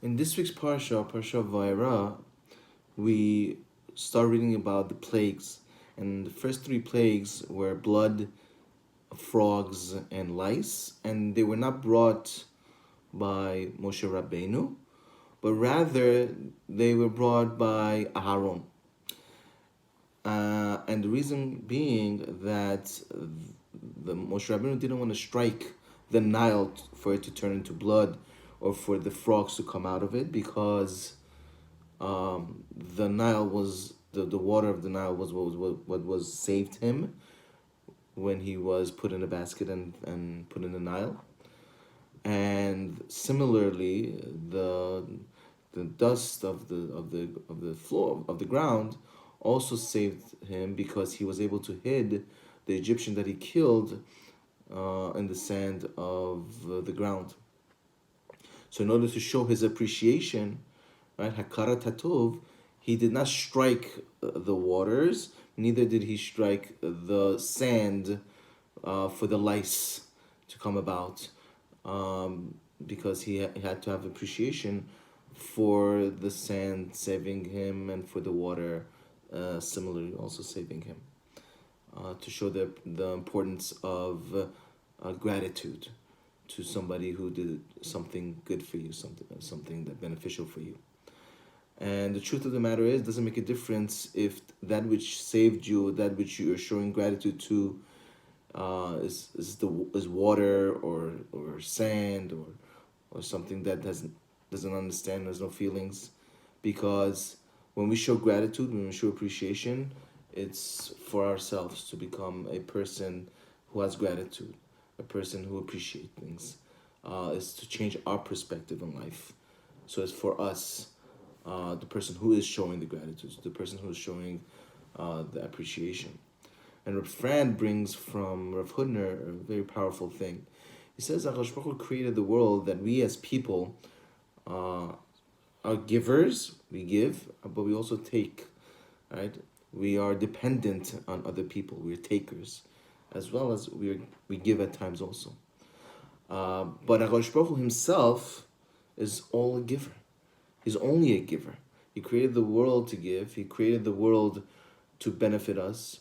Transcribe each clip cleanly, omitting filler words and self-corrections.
In this week's Parsha Vaira, we start reading about the plagues. And the first three plagues were blood, frogs, and lice. And they were not brought by Moshe Rabbeinu, but rather they were brought by Aharon. And the reason being that the Moshe Rabbeinu didn't want to strike the Nile for it to turn into blood or for the frogs to come out of it, because the Nile was the water of the Nile was what was saved him when he was put in a basket and put in the Nile. And similarly, the dust of the floor of the ground also saved him, because he was able to hid the Egyptian that he killed in the sand of the ground. So in order to show his appreciation, right, Hakarat Hatov, he did not strike the waters, neither did he strike the sand for the lice to come about, because he had to have appreciation for the sand saving him and for the water similarly also saving him, to show the importance of gratitude to somebody who did something good for you, something that beneficial for you. And the truth of the matter is, it doesn't make a difference if that which saved you, that which you are showing gratitude to, is water or sand or something that doesn't understand, has no feelings, because when we show gratitude, when we show appreciation, it's for ourselves to become a person who has gratitude, a person who appreciates things. Is to change our perspective in life. So it's for us, the person who is showing the gratitude, the person who is showing the appreciation. And Rav Fran brings from Rav Hudner a very powerful thing. He says that HaKadosh Baruch Hu created the world that we as people are givers, we give, but we also take, right? We are dependent on other people, we're takers, as well as we give at times also. But HaKadosh Baruch Hu himself is all a giver. He's only a giver. He created the world to give. He created the world to benefit us.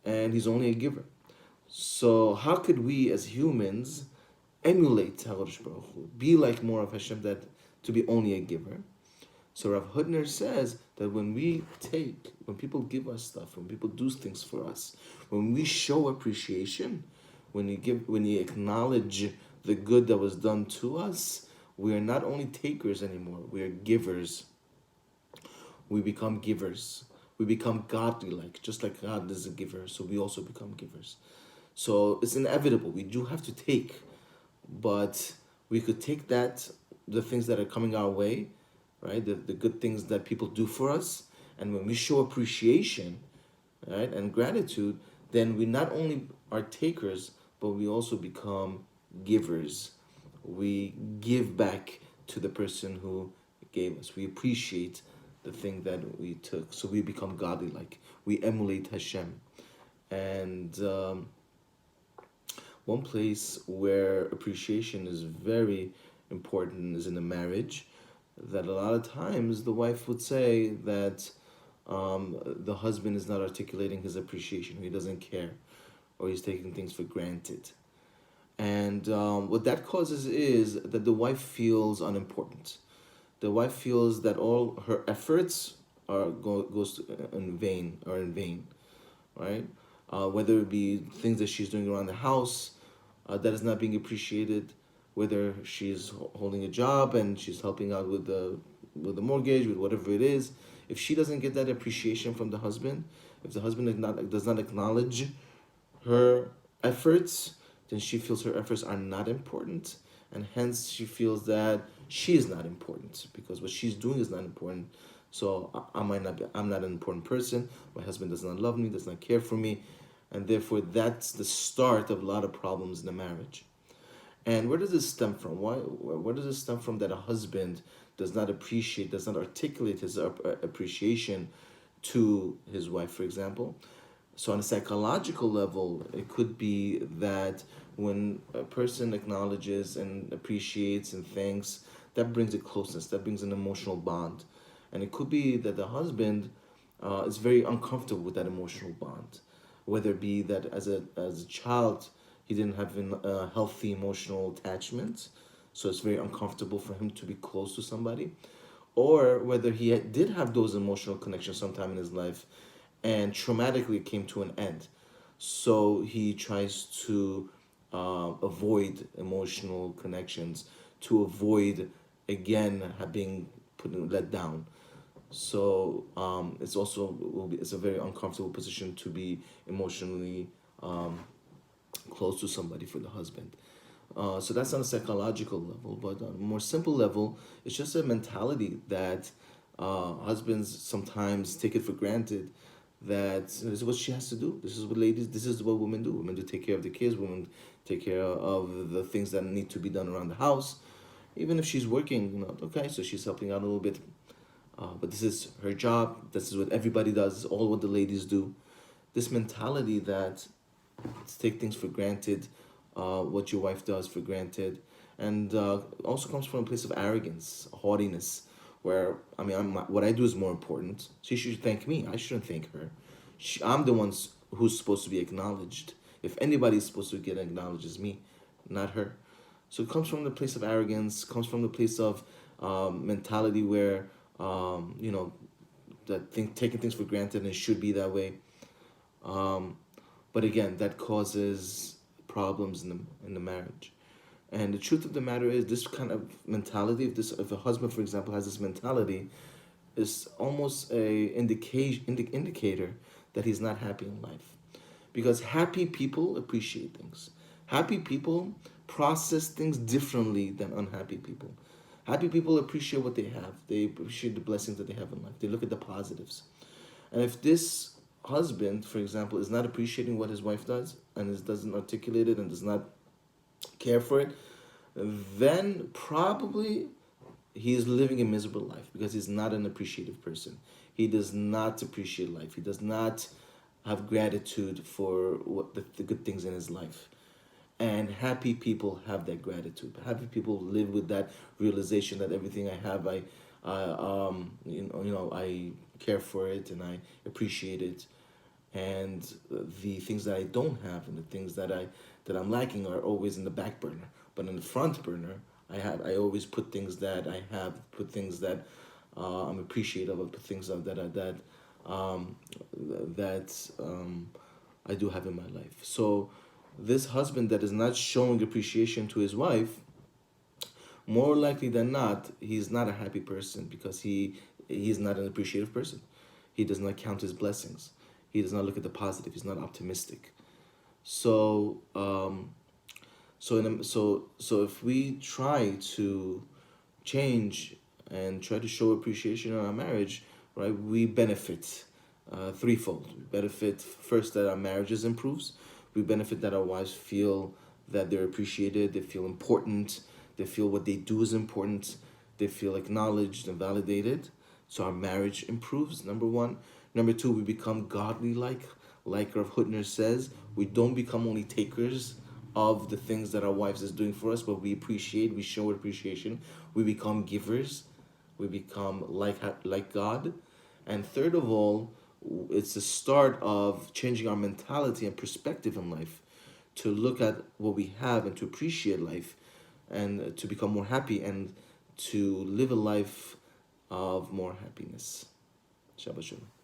And he's only a giver. So how could we as humans emulate HaKadosh Baruch Hu, be like more of Hashem, that to be only a giver? So Rav Hudner says that when people give us stuff, when people do things for us, when we show appreciation, when you acknowledge the good that was done to us, we are not only takers anymore, we are givers. We become givers. We become godly like, just like God is a giver, so we also become givers. So it's inevitable. We do have to take, but we could take the things that are coming our way, right? The good things that people do for us, and when we show appreciation, right, and gratitude, then we not only are takers, but we also become givers. We give back to the person who gave us. We appreciate the thing that we took. So we become godly like. We emulate Hashem. And one place where appreciation is very important is in a marriage, that a lot of times the wife would say that the husband is not articulating his appreciation, he doesn't care, or he's taking things for granted. And what that causes is that the wife feels unimportant. The wife feels that all her efforts goes in vain, right? Whether it be things that she's doing around the house that is not being appreciated, whether she's holding a job and she's helping out with the mortgage, with whatever it is. If she doesn't get that appreciation from the husband, if the husband does not acknowledge her efforts, then she feels her efforts are not important, and hence she feels that she is not important because what she's doing is not important. So I'm not an important person. My husband does not love me, does not care for me, and therefore that's the start of a lot of problems in the marriage. And where does this stem from? Where does this stem from that a husband does not appreciate, does not articulate his appreciation to his wife, for example? So on a psychological level, it could be that When a person acknowledges and appreciates and thanks, that brings a closeness, that brings an emotional bond. And it could be that the husband is very uncomfortable with that emotional bond, whether it be that as a child he didn't have a healthy emotional attachment, so it's very uncomfortable for him to be close to somebody, or whether he did have those emotional connections sometime in his life and traumatically came to an end. So he tries to avoid emotional connections, to avoid again being let down. So it's also it's a very uncomfortable position to be emotionally um, close to somebody for the husband. So that's on a psychological level, but on a more simple level, it's just a mentality that husbands sometimes take it for granted that this is what she has to do. This is what ladies. This is what women do. Women do take care of the kids. Women take care of the things that need to be done around the house. Even if she's working, okay, so she's helping out a little bit. But this is her job. This is what everybody does. This is all what the ladies do. This mentality that take things for granted, what your wife does for granted, and also comes from a place of arrogance, haughtiness, where I mean, what I do is more important. She should thank me. I shouldn't thank her. I'm the one who's supposed to be acknowledged. If anybody's supposed to get acknowledged, it's me, not her. So it comes from the place of arrogance. Comes from the place of mentality where you know that taking things for granted and it should be that way. Um, but again, that causes problems in the marriage. And the truth of the matter is, this kind of mentality, if a husband, for example, has this mentality, is almost a indicator that he's not happy in life, because happy people appreciate things. Happy people process things differently than unhappy people. Happy people appreciate what they have. They appreciate the blessings that they have in life. They look at the positives. And if this husband, for example, is not appreciating what his wife does and doesn't articulate it and does not care for it, then probably he is living a miserable life because he's not an appreciative person. He does not appreciate life. He does not have gratitude for the good things in his life. And happy people have that gratitude. Happy people live with that realization that everything I have, I care for it and I appreciate it, and the things that I don't have and the things that I'm lacking are always in the back burner. But in the front burner, I always put things that I have, put things that I'm appreciative of, put things um, that I do have in my life. So this husband that is not showing appreciation to his wife, more likely than not, he's not a happy person because he's not an appreciative person. He does not count his blessings. He does not look at the positive. He's not optimistic. So so if we try to change and try to show appreciation in our marriage, right, we benefit threefold. We benefit first that our marriages improves. We benefit that our wives feel that they're appreciated. They feel important. They feel what they do is important. They feel acknowledged and validated. So our marriage improves, number one. Number two, we become godly like Rav Hutner says. We don't become only takers of the things that our wives is doing for us, but we appreciate, we show appreciation. We become givers. We become like God. And third of all, it's the start of changing our mentality and perspective in life, to look at what we have and to appreciate life and to become more happy and to live a life of more happiness. Shabbat Shalom.